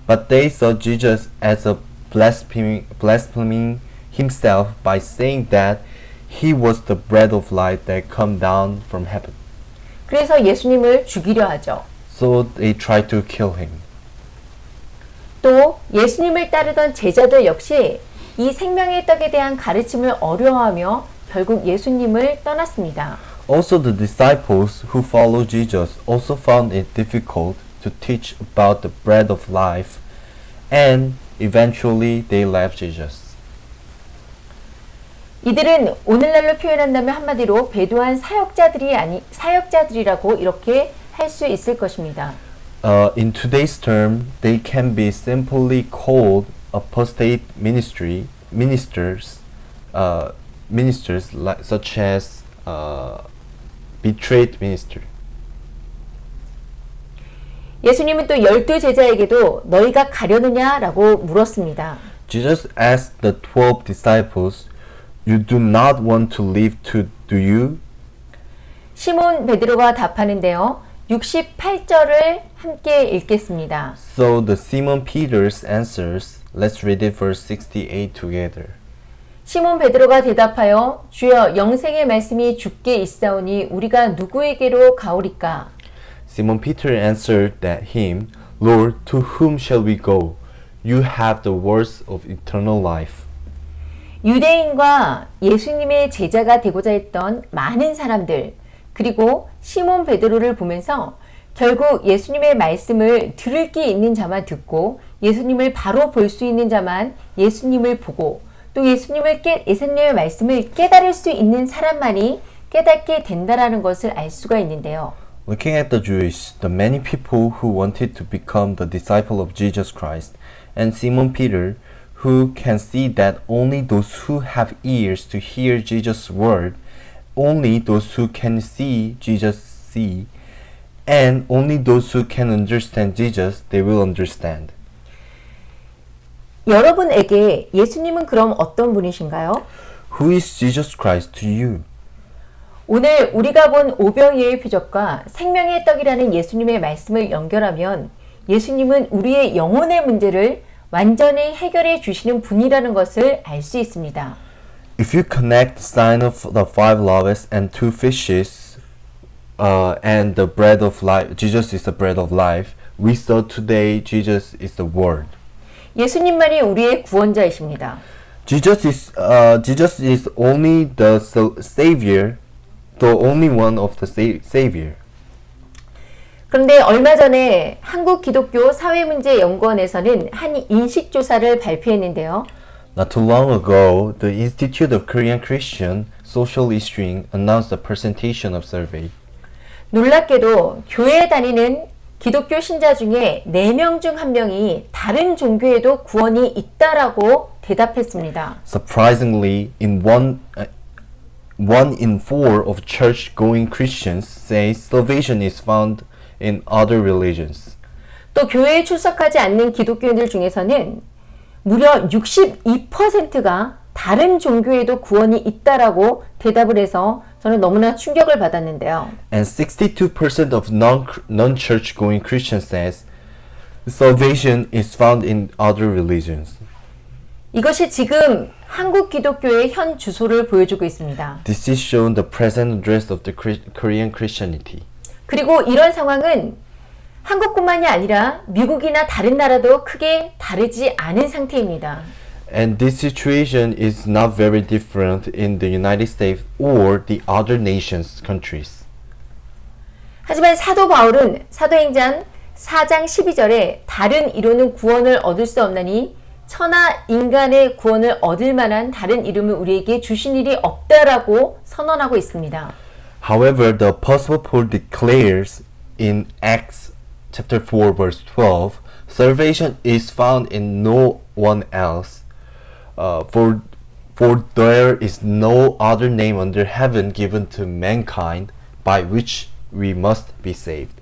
but they saw Jesus as a blaspheming himself by saying that he was the bread of life that come down from heaven.
그래서 예수님을 죽이려 하죠.
So they tried to kill him.
또 예수님을 따르던 제자들 역시 이 생명의 떡에 대한 가르침을 어려워하며 결국 예수님을 떠났습니다.
Also the disciples who followed Jesus also found it difficult to teach about the bread of life, and eventually they left Jesus.
이들은 오늘날로 표현한다면 한마디로 배도한 사역자들이라고 이렇게 할 수 있을 것입니다.
In today's term, they can be simply called apostate ministers, such as betrayed minister.
예수님은 또 12 제자에게도 너희가 가려느냐라고 물었습니다.
Jesus asked the 12 disciples, "You do not want to leave too, do you?"
시몬 베드로가 답하는데요. 68절을 함께 읽겠습니다.
So the Simon Peter's answers, let's read it verse 68 together.
시몬 베드로가 대답하여 주여 영생의 말씀이 주께 있사오니 우리가 누구에게로 가오리까?
Simon Peter answered that him, Lord, to whom shall we go? You have the words of eternal life.
유대인과 예수님의 제자가 되고자 했던 많은 사람들, 그리고 시몬 베드로를 보면서 결국 예수님의 말씀을 들을 게 있는 자만 듣고 예수님을 바로 볼 수 있는 자만 예수님을 보고 또 예수님의 말씀을 깨달을 수 있는 사람만이 깨닫게 된다라는 것을 알 수가 있는데요.
Looking at the Jewish, the many people who wanted to become the disciple of Jesus Christ, and Simon Peter, who can see that only those who have ears to hear Jesus' word, only those who can see Jesus see, and only those who can understand Jesus, they will understand.
여러분에게 예수님은 그럼 어떤 분이신가요?
Who is Jesus Christ to you?
오늘 우리가 본 오병이어의 표적과 생명의 떡이라는 예수님의 말씀을 연결하면 예수님은 우리의 영혼의 문제를 완전히 해결해 주시는 분이라는 것을 알 수 있습니다.
If you connect the sign of the five loaves and two fishes and the bread of life, Jesus is the bread of life, we saw today Jesus is the word.
예수님만이 우리의 구원자이십니다.
Jesus is only the savior, the only one of the savior.
그런데 얼마 전에 한국기독교사회문제연구원에서는 한 인식조사를 발표했는데요.
Not too long ago, the Institute of Korean Christian Social Issuing announced a presentation of survey.
놀랍게도 교회에 다니는 기독교 신자 중에 4명 중 1명이 다른 종교에도 구원이 있다라고 대답했습니다.
Surprisingly, one in four of church-going Christians say salvation is found in other religions.
또 교회에 출석하지 않는 기독교인들 중에서는 무려 62%가 다른 종교에도 구원이 있다라고 대답을 해서 저는 너무나 충격을 받았는데요.
And 62% of non-church-going Christians says salvation is found in other religions.
이것이 지금 한국 기독교의 현 주소를 보여주고 있습니다.
This is shown the present address of the Korean Christianity.
그리고 이런 상황은 한국뿐만이 아니라 미국이나 다른 나라도 크게 다르지 않은 상태입니다.
And this situation is not very different in the United States or the other nations, countries.
하지만 사도 바울은 사도행전 4장 12절에 다른 이로는 구원을 얻을 수 없나니 천하 인간의 구원을 얻을 만한 다른 이름을 우리에게 주신 일이 없다라고 선언하고 있습니다.
However, the Apostle Paul declares in Acts chapter 4 verse 12, salvation is found in no one else, for there is no other name under heaven given to mankind by which we must be saved.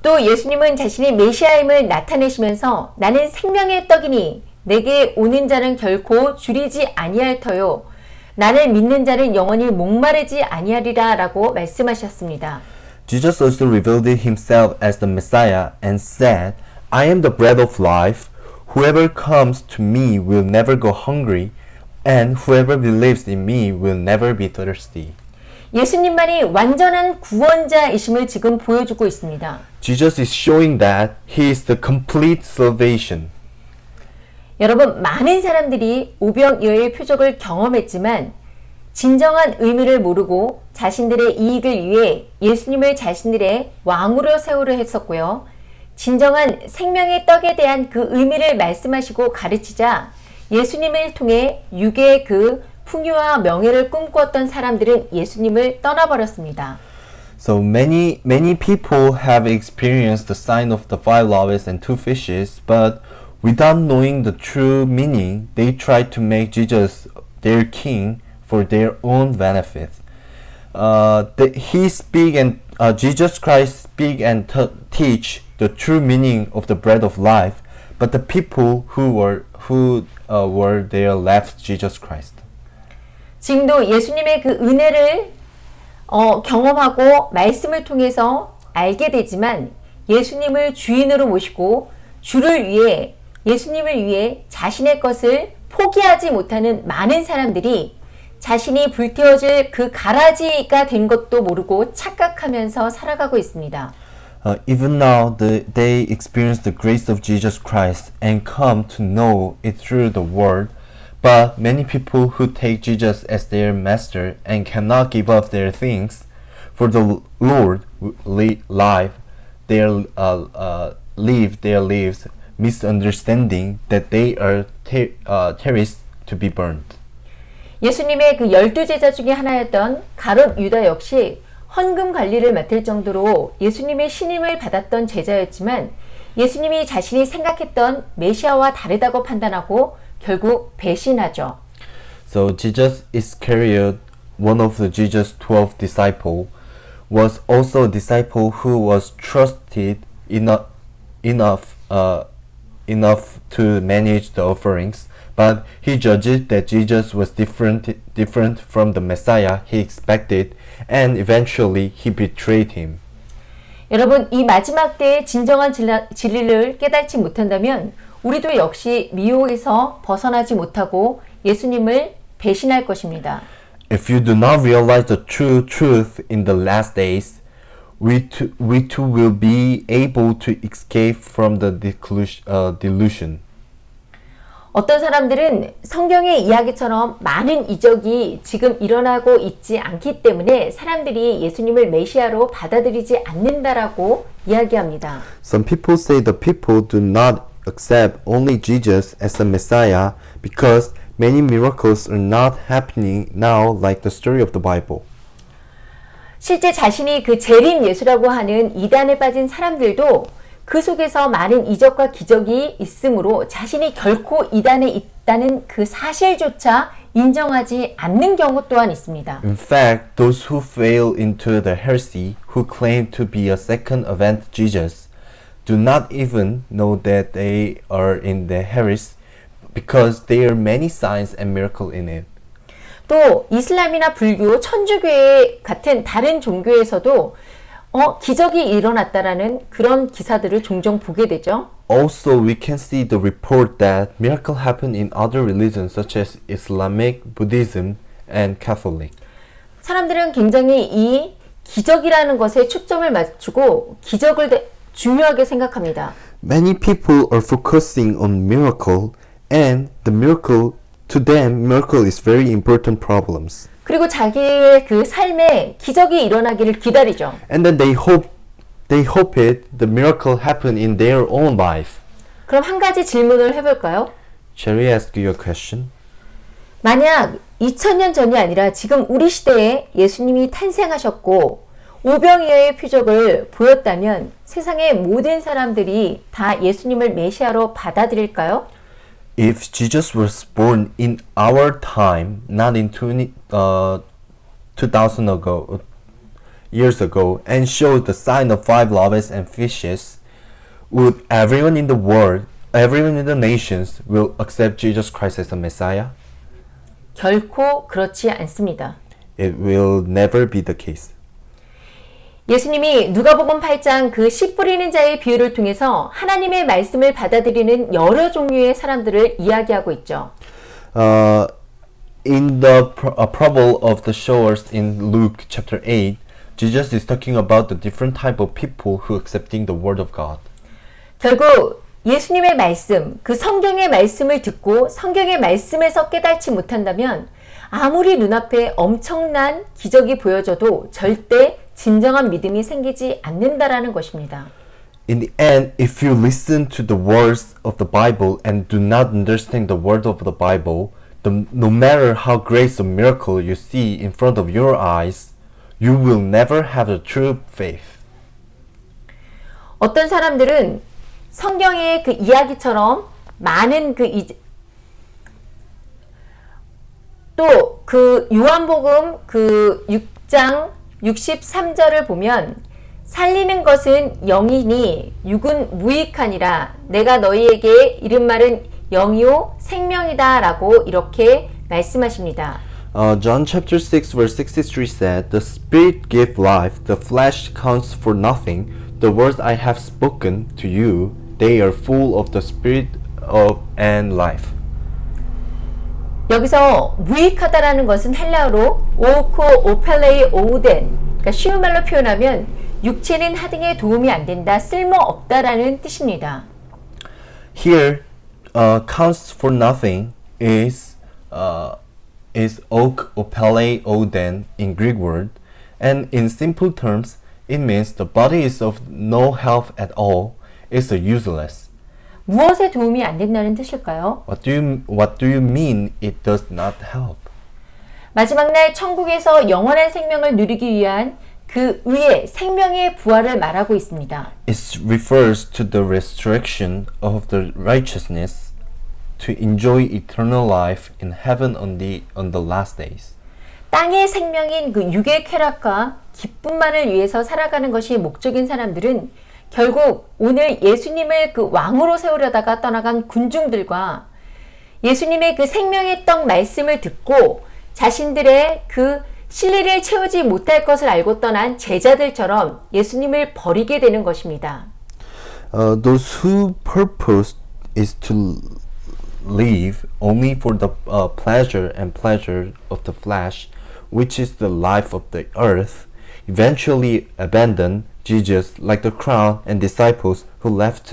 또 예수님은 자신이 메시아임을 나타내시면서 나는 생명의 떡이니 내게 오는 자는 결코 줄이지 아니할 터요. 나를 믿는 자는 영원히 목마르지 아니하리라 라고 말씀하셨습니다.
Jesus also revealed himself as the Messiah and said, I am the bread of life. Whoever comes to me will never go hungry, and whoever believes in me will never be thirsty.
예수님만이 완전한 구원자이심을 지금 보여주고 있습니다.
Jesus is showing that he is the complete salvation.
여러분, 많은 사람들이 오병이어의 표적을 경험했지만 진정한 의미를 모르고 자신들의 이익을 위해 예수님을 자신들의 왕으로 세우려 했었고요. 진정한 생명의 떡에 대한 그 의미를 말씀하시고 가르치자 예수님을 통해 육의 그 풍요와 명예를 꿈꾸었던 사람들은 예수님을 떠나버렸습니다.
So many people have experienced the sign of the five loaves and two fishes, but without knowing the true meaning, they tried to make Jesus their king for their own benefit. Jesus Christ speak and teach the true meaning of the bread of life, but the people who were there left Jesus Christ.
지금도 예수님의 그 은혜를 경험하고 말씀을 통해서 알게 되지만 예수님을 주인으로 모시고 주를 위해 예수님을 위해 자신의 것을 포기하지 못하는 많은 사람들이 자신이 불태워질 그 가라지가 된 것도 모르고 착각하면서 살아가고 있습니다.
Even now, they experience the grace of Jesus Christ and come to know it through the Word. But many people who take Jesus as their master and cannot give up their things for the Lord live their lives, misunderstanding that they are terrorists to be burned.
예수님의 그 12제자 중에 하나였던 가룟 유다 역시 헌금 관리를 맡을 정도로 예수님의 신임을 받았던 제자였지만 예수님이 자신이 생각했던 메시아와 다르다고 판단하고 결국 배신하죠.
So Jesus Iscariot, one of the Jesus' 12 disciples, was also a disciple who was trusted enough to manage the offerings, but he judged that Jesus was different from the Messiah he expected, and eventually he betrayed him.
여러분, 이 마지막 때의 진정한 진리를 깨닫지 못한다면 우리도 역시 미혹에서 벗어나지 못하고 예수님을 배신할 것입니다.
If you do not realize the true truth in the last days, we too will be able to escape from the delusion.
어떤 사람들은 성경의 이야기처럼 많은 이적이 지금 일어나고 있지 않기 때문에 사람들이 예수님을 메시아로 받아들이지 않는다라고 이야기합니다.
Some people say the people do not accept only Jesus as the Messiah because many miracles are not happening now like the story of the Bible.
실제 자신이 그 재림 예수라고 하는 이단에 빠진 사람들도 그 속에서 많은 이적과 기적이 있으므로 자신이 결코 이단에 있다는 그 사실조차 인정하지 않는 경우 또한 있습니다.
In fact, those who fail into the heresy, who claim to be a second advent Jesus, do not even know that they are in the heresy because there are many signs and miracles in it.
또 이슬람이나 불교, 천주교회 같은 다른 종교에서도 기적이 일어났다라는 그런 기사들을 종종 보게 되죠.
Also, we can see the report that miracles happen in other religions such as Islamic, Buddhism, and Catholic.
사람들은 굉장히 이 기적이라는 것에 초점을 맞추고 기적을 중요하게 생각합니다.
Many people are focusing on miracle, and the miracle to them, miracle is very important problems.
그리고 자기의 그 삶에 기적이 일어나기를 기다리죠.
And then they hope it, the miracle happen in their own life.
그럼 한 가지 질문을 해볼까요?
Shall we ask you a question?
만약 2000년 전이 아니라 지금 우리 시대에 예수님이 탄생하셨고 오병이어의 표적을 보였다면 세상의 모든 사람들이 다 예수님을 메시아로 받아들일까요?
If Jesus was born in our time, not in 2000 years ago, and showed the sign of 5 loaves and fishes, would everyone in the world, everyone in the nations will accept Jesus Christ as the Messiah?
결코 그렇지 않습니다.
It will never be the case.
예수님이 누가복음 8장 그 씨 뿌리는 자의 비유를 통해서 하나님의 말씀을 받아들이는 여러 종류의 사람들을 이야기하고 있죠.
In the parable of the sowers in Luke chapter 8, Jesus is talking about the different type of people who accepting the word of God.
결국 예수님의 말씀, 그 성경의 말씀을 듣고 성경의 말씀에서 깨닫지 못한다면 아무리 눈앞에 엄청난 기적이 보여져도 절대 진정한 믿음이 생기지 않는다라는 것입니다.
In the end, if you listen to the words of the Bible and do not understand the word of the Bible, no matter how great a miracle you see in front of your eyes, you will never have the true faith.
어떤 사람들은 성경의 그 이야기처럼 많은 또 그 요한복음 그 6장 63절을 보면 살리는 것은 영이니 육은 무익하니라 내가 너희에게 이른 말은 영이요 생명이다 라고 이렇게 말씀하십니다.
John chapter 6 verse 63 said, The Spirit gives life, the flesh counts for nothing. The words I have spoken to you, they are full of the Spirit and life.
여기서 무익하다라는 것은 헬라어로 오코 오펠레이 오우덴, 그러니까 쉬운 말로 표현하면 육체는 하등에 도움이 안 된다, 쓸모 없다라는 뜻입니다.
Here, counts for nothing is ok opele oden in Greek word, and in simple terms, it means the body is of no help at all, is useless.
무엇에 도움이 안 된다는 뜻일까요?
What do you mean it does not help?
마지막 날 천국에서 영원한 생명을 누리기 위한 그 의의 생명의 부활을 말하고 있습니다.
It refers to the resurrection of the righteousness to enjoy eternal life in heaven on the last days.
땅의 생명인 그 육의 쾌락과 기쁨만을 위해서 살아가는 것이 목적인 사람들은 결국 오늘 예수님을 그 왕으로 세우려다가 떠나간 군중들과 예수님의 그 생명의 떡 말씀을 듣고 자신들의 그 실리를 채우지 못할 것을 알고 떠난 제자들처럼 예수님을 버리게 되는 것입니다.
Those whose purpose is to live only for the pleasure of the flesh, which is the life of the earth, eventually abandon Jesus like the crowd and disciples who left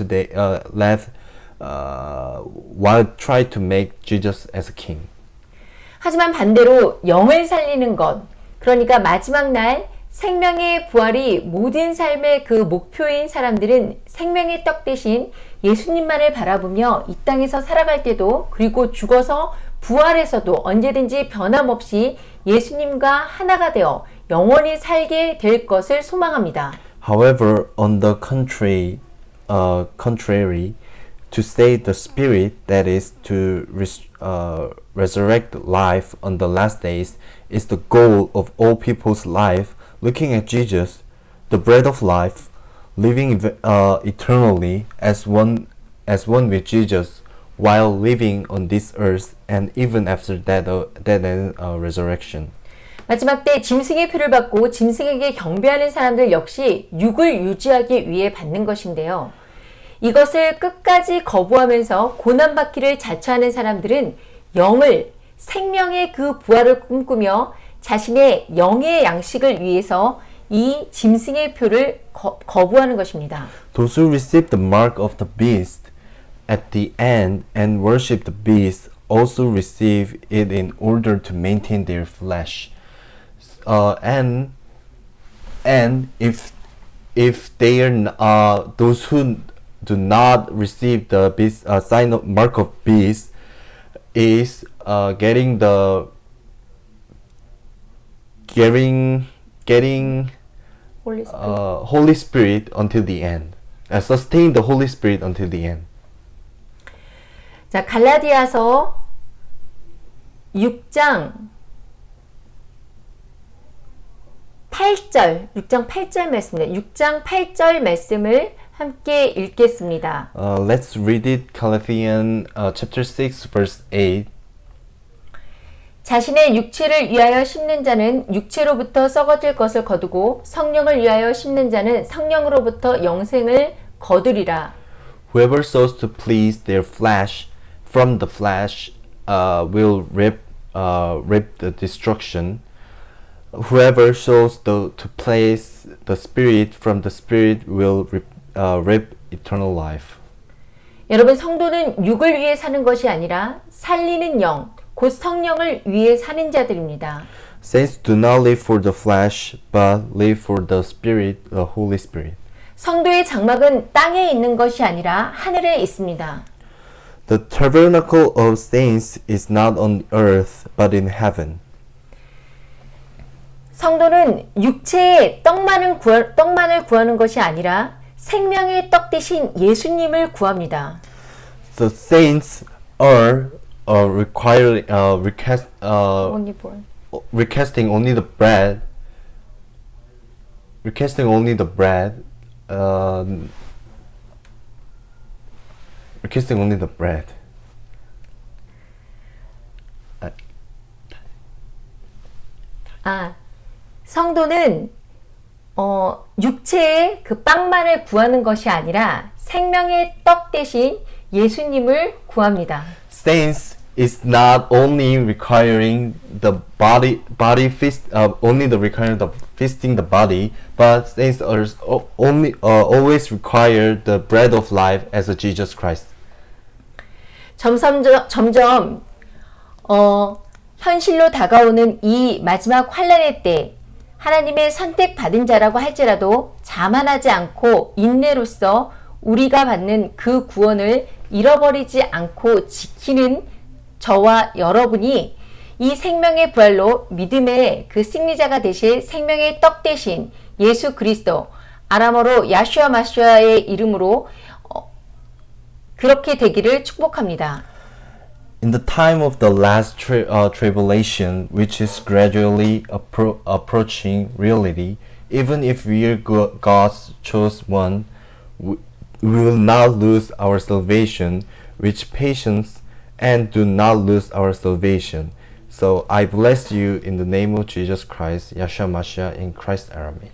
while trying to make Jesus as a king.
하지만 반대로 영을 살리는 것, 그러니까 마지막 날 생명의 부활이 모든 삶의 그 목표인 사람들은 생명의 떡 대신 예수님만을 바라보며 이 땅에서 살아갈 때도 그리고 죽어서 부활해서도 언제든지 변함없이 예수님과 하나가 되어 영원히 살게 될 것을 소망합니다.
However, on the contrary, to say the Spirit that is to resurrect life on the last days is the goal of all people's life. Looking at Jesus, the bread of life, living eternally as one with Jesus, while living on this earth, and even after that and resurrection.
마지막 때 짐승의 표를 받고 짐승에게 경배하는 사람들 역시 육을 유지하기 위해 받는 것인데요. 이것을 끝까지 거부하면서 고난받기를 자처하는 사람들은 영을, 생명의 그 부활을 꿈꾸며 자신의 영의 양식을 위해서 이 짐승의 표를 거부하는 것입니다.
Those who receive the mark of the beast at the end and worship the beast also receive it in order to maintain their flesh. And if they are those who do not receive the beast sign of mark of beast is getting Holy Spirit until the end. Sustain the Holy Spirit until the end.
자, 갈라디아서 6장 8절 말씀입니다. 6장 8절 말씀을 함께 읽겠습니다.
Let's read it. Galatians chapter 6 verse 8.
자신의 육체를 위하여 심는 자는 육체로부터 썩어질 것을 거두고 성령을 위하여 심는 자는 성령으로부터 영생을 거두리라.
Whoever sows to please their flesh from the flesh will reap the destruction. Whoever sows to please the Spirit from the Spirit will reap eternal life.
여러분, 성도는 육을 위해 사는 것이 아니라 살리는 영, 곧 성령을 위해 사는 자들입니다.
Saints do not live for the flesh, but live for the Spirit, the Holy Spirit.
성도의 장막은 땅에 있는 것이 아니라 하늘에 있습니다.
The tabernacle of saints is not on earth, but in heaven.
성도는 육체의 떡만을 구하는 것이 아니라 생명의 떡 대신 예수님을 구합니다.
The saints are requesting only the bread. Requesting only the bread. Requesting only the bread.
성도는 육체의 그 빵만을 구하는 것이 아니라 생명의 떡 대신 예수님을 구합니다.
Saints is not only requiring the body feast, only the requiring the feasting the body, but saints are only always require the bread of life as a Jesus Christ.
점점 현실로 다가오는 이 마지막 환란의 때 하나님의 선택받은 자라고 할지라도 자만하지 않고 인내로써 우리가 받는 그 구원을 잃어버리지 않고 지키는 저와 여러분이 이 생명의 부활로 믿음의 그 승리자가 되실 생명의 떡 대신 예수 그리스도, 아람어로 야슈아 마슈아의 이름으로 그렇게 되기를 축복합니다.
In the time of the last tribulation, which is gradually approaching reality, even if we are God's chosen one, we will not lose our salvation with patience and do not lose our salvation. So I bless you in the name of Jesus Christ, Yahshua Mashiach in Christ Aramaic.